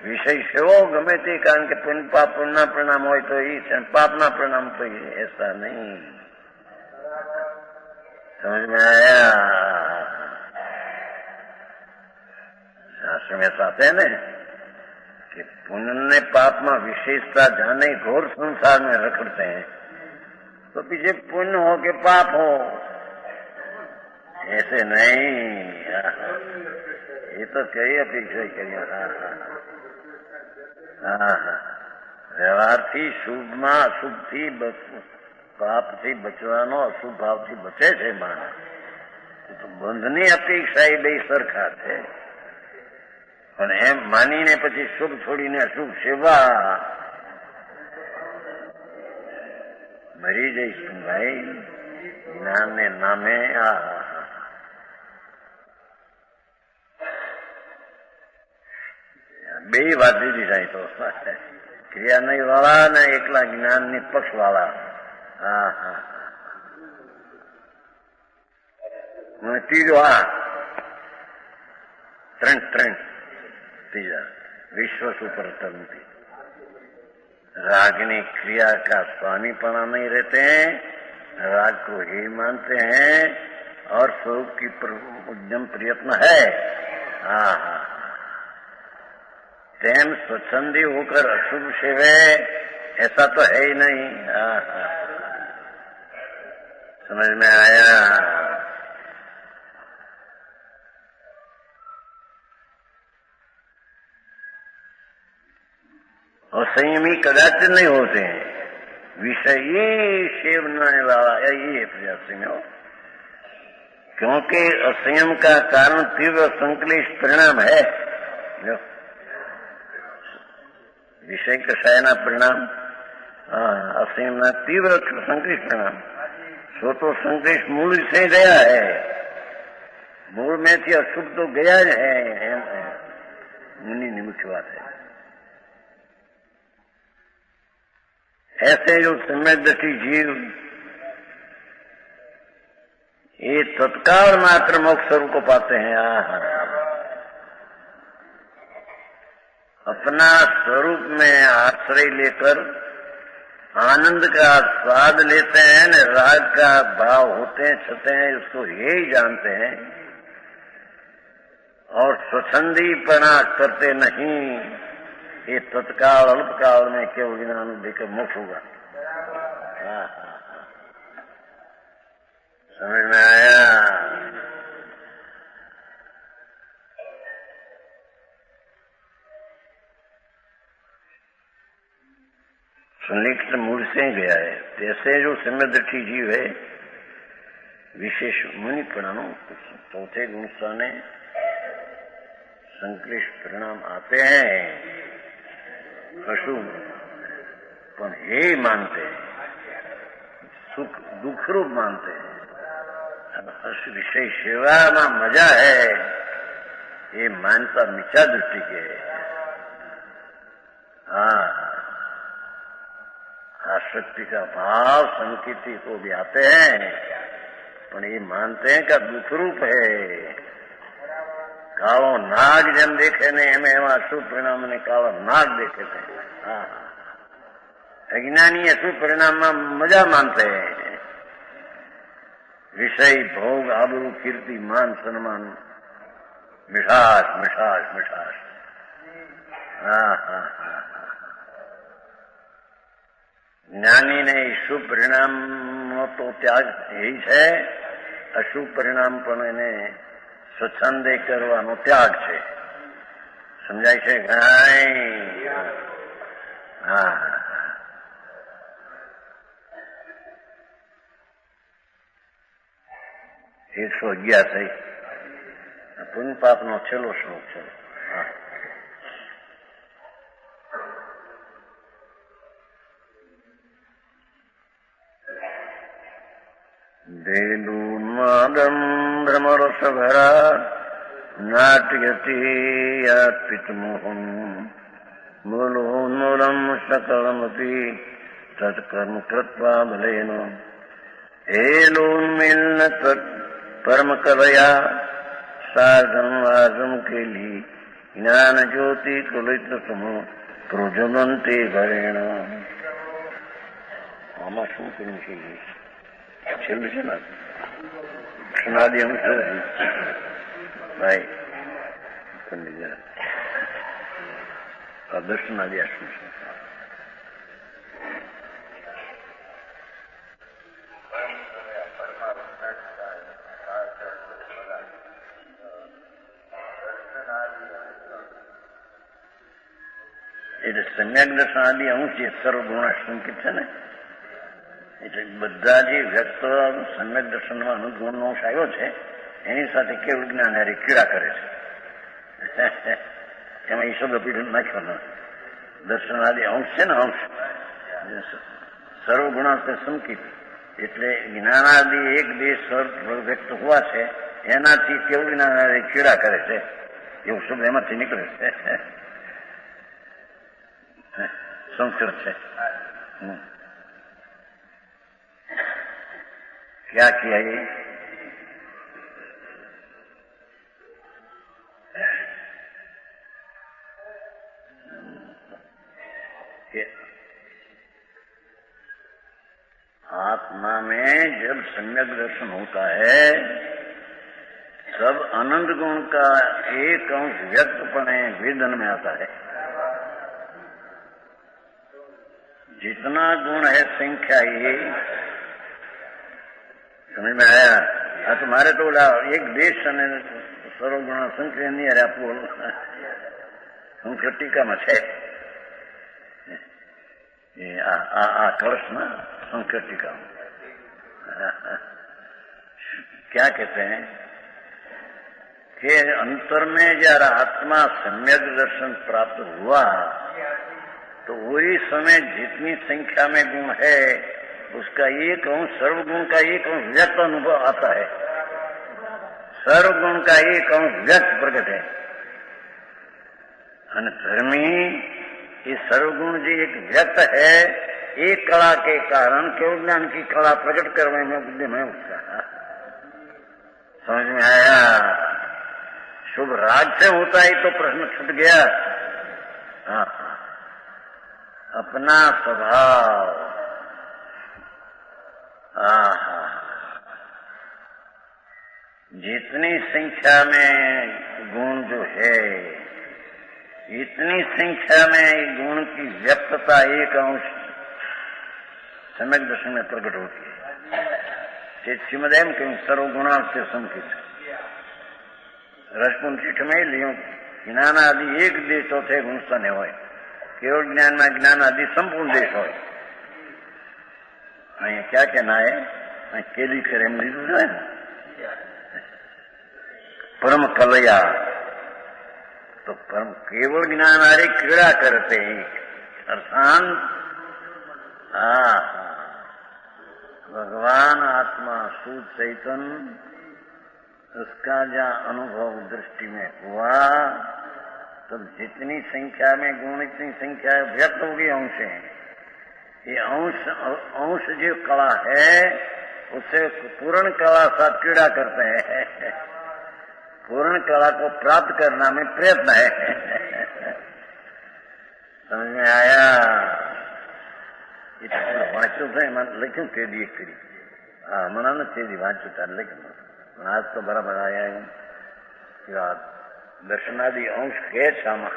विषय सेवो गमे ते कारण के पुण्य पाप पुण्य परिणाम हो तो ही पाप ना परिणाम तो ही. ऐसा नहीं. समझ में आया? शास्त्र में साथ है न कि पुण्य ने पाप में विशेषता जाने घोर संसार में रखड़ते हैं तो पीछे पुण्य हो के पाप हो, ऐसे नहीं. ये तो कई अपेक्षा करिए. व्यवहार थी शुभ में अशुभ थी पाप थी बचवानो अशुभ भाव थी बचे છે માણસ. તો બંધની અપેક્ષા એ બે સરખા છે. પણ એમ માનીને પછી શુભ છોડીને અશુભ સેવા મરી જઈશું ભાઈ જ્ઞાનને નામે. બે વાત દીધી જાય તો ક્રિયા નહીં વાળા ને એકલા જ્ઞાનની પક્ષ વાળા. ત્રીજો तीजा विश्व सुपर तंती. रागनी क्रिया का स्वामी पना नहीं रहते हैं, राग को ही मानते हैं और स्वरूप की उद्यम प्रयत्न है. तेम स्वच्छंदी होकर अशुभ सेवे ऐसा तो है ही नहीं. समझ में आया? और संयमी कदाचित नहीं होते हैं. विषयी सेवने वाला ये प्रयास में हो, क्योंकि असंयम का कारण तीव्र संक्लिष्ट परिणाम है. विषय कषायना परिणाम असंयम तीव्र संक्लिष्ट परिणाम. सो तो संक्लिष्ट मूल से गया है, मूल में थी अशुभ तो गया है. मुनि की मुख्य बात है. ऐसे जो सम्यदर्शी जीव ये तत्काल मात्र मोक्ष स्वरूप को पाते हैं. अपना स्वरूप में आश्रय लेकर आनंद का स्वाद लेते हैं न, राग का भाव होते हैं छते हैं, उसको यही जानते हैं और स्वच्छंदीपना करते नहीं, ये तत्काल अल्पकाल में केवल ज्ञान देकर मोक्ष होगा। समझ में आया? सुनिश्चित मूल से गया है। जैसे जो सम्यक जीव है विशेष मुनि परिणाम चौथे गुण स्थाने संक्लिष्ट परिणाम आते हैं, अशुभ पण हे मानते हैं, सुख दुख रूप मानते हैं। विषय सेवा में मजा है, ये मानता मिथ्या दृष्टि के। आसक्ति का भाव संकीर्ति को भी आते हैं, पर ये मानते हैं कि दुख रूप है। कालो नाग जन देखे ने एम अशुभ परिणाम ने कालो नाग देखे थे। अज्ञानी अशुभ परिणाम में मजा मानते हैं। विषय भोग आबरू कीर्ति मान सम्मान मिठास मिठास मिठास। ज्ञानी ने शुभ परिणाम तो त्याग यही है, अशुभ परिणाम પણ એને સ્વચ્છંદે કરવાનો ત્યાગ છે। સમજાય છે ભાઈ? હા, 111 થઈ। પુણ્ય પાપનો છેલ્લો શ્લોક છે। देलून्मादं भ्रमरसभरा नाट्यति यात्पितमोहं मूलोन्मूलं सकलमपि तत्कर्म कृत्वा बलेन हेलोन्मिलन परमकलया साधन वादम के लिए ज्ञान ज्योति कुलित समो प्रज्वलन्ते भरेण। आमा શું કરવું છે? છેલ્લું છે ને સુનાદી અંશ ભાઈ દર્શનાદી આશ્રમ છે। એટલે સમ્યક દર્શન આદિ અંશ જે સર્વગુણ સંકિત છે ને, એટલે બધા જે વ્યક્ત સમ્યક દર્શનમાં અનુગુણનો અંશ આવ્યો છે એની સાથે કેવળ જ્ઞાન હારી ક્રીડા કરે છે। એમાં ઈશ્વર પીઠ નાખ્યો દર્શન આદિ અંશ છે ને, અંશ સર્વગુણાંશ સંકિત એટલે જ્ઞાનાદિ એક બે સ્વર વ્યક્ત હોવા છે એનાથી કેવળ જ્ઞાન હારી ક્રીડા કરે છે, એવું શબ્દ એમાંથી નીકળે છે। સંસ્કૃત છે। क्या किया ये आत्मा में जब सम्यक दर्शन होता है तब अनंत गुण का एक अंश व्यक्तपणे वेदन में आता है। जितना गुण है संख्या ये समझ में आया? तुम्हारे तो एक देश અને સર્વગુણ સંખ્યા નહીં અરે આપવું સંખ્યા ટીકામાં છે। આ કળશ ના संख्या टीका क्या कहते हैं कि अंतर में जरा आत्मा सम्यक दर्शन प्राप्त हुआ तो वही समय जितनी संख्या में गुण है उसका एक अंश सर्वगुण का एक अंश व्यक्त अनुभव आता है। सर्वगुण का एक अंश व्यक्त प्रकट है। धर्मी ये सर्वगुण जो एक व्यक्त है एक कला के कारण केवल ज्ञान की कला प्रकट करने में बुद्धि में उसका समझ में आया? शुभ राग से होता ही तो प्रश्न छूट गया। हाँ, अपना स्वभाव जितनी संख्या में गुण जो है, इतनी संख्या में गुण की व्यक्तता एक अंश सम्यक दर्शन में प्रकट होती है। श्रीमदेव के सर्वगुणार्थ से संकित रसकुंठ में लियो ज्ञान आदि एक देश चौथे गुणस्थ ने हो, केवल ज्ञान में ज्ञान आदि संपूर्ण देश हो। क्या कहना है, केली करे लीधु है परम कलया, तो परम केवल ज्ञान आरे क्रीड़ा करते हैं अर्थान भगवान आत्मा शुद्ध चैतन्य, उसका जहाँ अनुभव दृष्टि में हुआ तो जितनी संख्या में गुण इतनी संख्या व्यक्त होगी अंश है। ये अंश जो कला है उससे पूर्ण कला साथ क्रीड़ा करते हैं, पूर्ण कला को प्राप्त करना में प्रयत्न है। समझ में आया? वांचो थे लेकिन तेजी एक करी मना न तेजी वांचो तार, लेकिन आज तो बराबर आया है दर्शनादि अंश के छामा।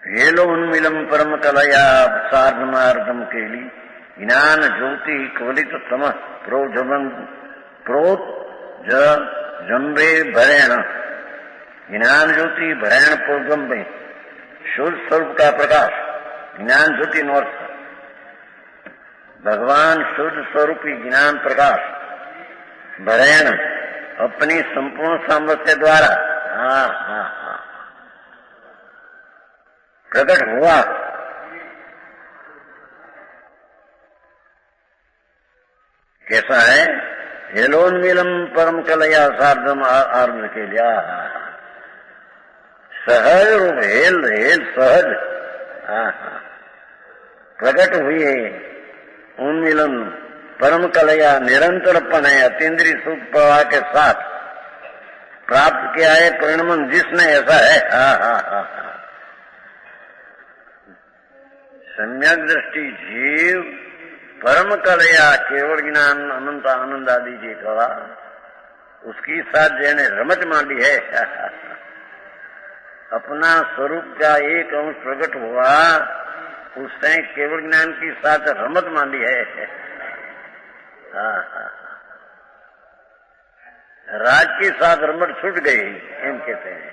हेलोन्मिलम परम कलया सार्धमार्गम के लिए ज्ञान ज्योति कवलित तम प्रोत जम्बे भरेण, ज्ञान ज्योति भरेण प्रोजम्बे, शुद्ध स्वरूप का प्रकाश ज्ञान ज्योति नॉर्थ, भगवान शुद्ध स्वरूपी ज्ञान प्रकाश भरेण अपनी संपूर्ण सामर्थ्य द्वारा प्रकट हुआ। कैसा है? हेलोन्मिलम परम कलया सार्धम आर्म के लिया सहज रूप हेल हेल सहज प्रकट हुई है। उन्मिलन परम कलया निरंतरपन है, अतीन्द्रिय सुख प्रवाह के साथ प्राप्त किया है परिणमन जिसने ऐसा है। सम्यक दृष्टि जीव परम कलया केवल ज्ञान अनंत आनंद आदि जी कला उसकी साथ जेने रमत मांडी है। अपना स्वरूप का एक अंश प्रकट हुआ, उसने केवल ज्ञान की साथ रमत मांडी है। राज के साथ रमत छूट गई एम कहते हैं।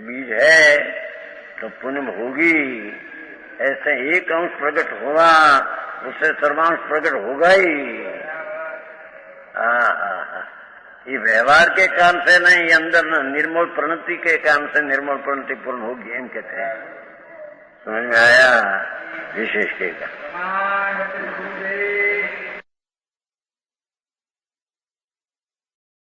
बीज है तो पुण्य होगी, ऐसे एक अंश प्रकट हुआ उससे सर्वांश प्रकट होगा ही। ये व्यवहार के काम से नहीं, ये अंदर निर्मल प्रणति के काम से निर्मल प्रणति पूर्ण होगी एम कहते हैं। समझ में आया? विशेष के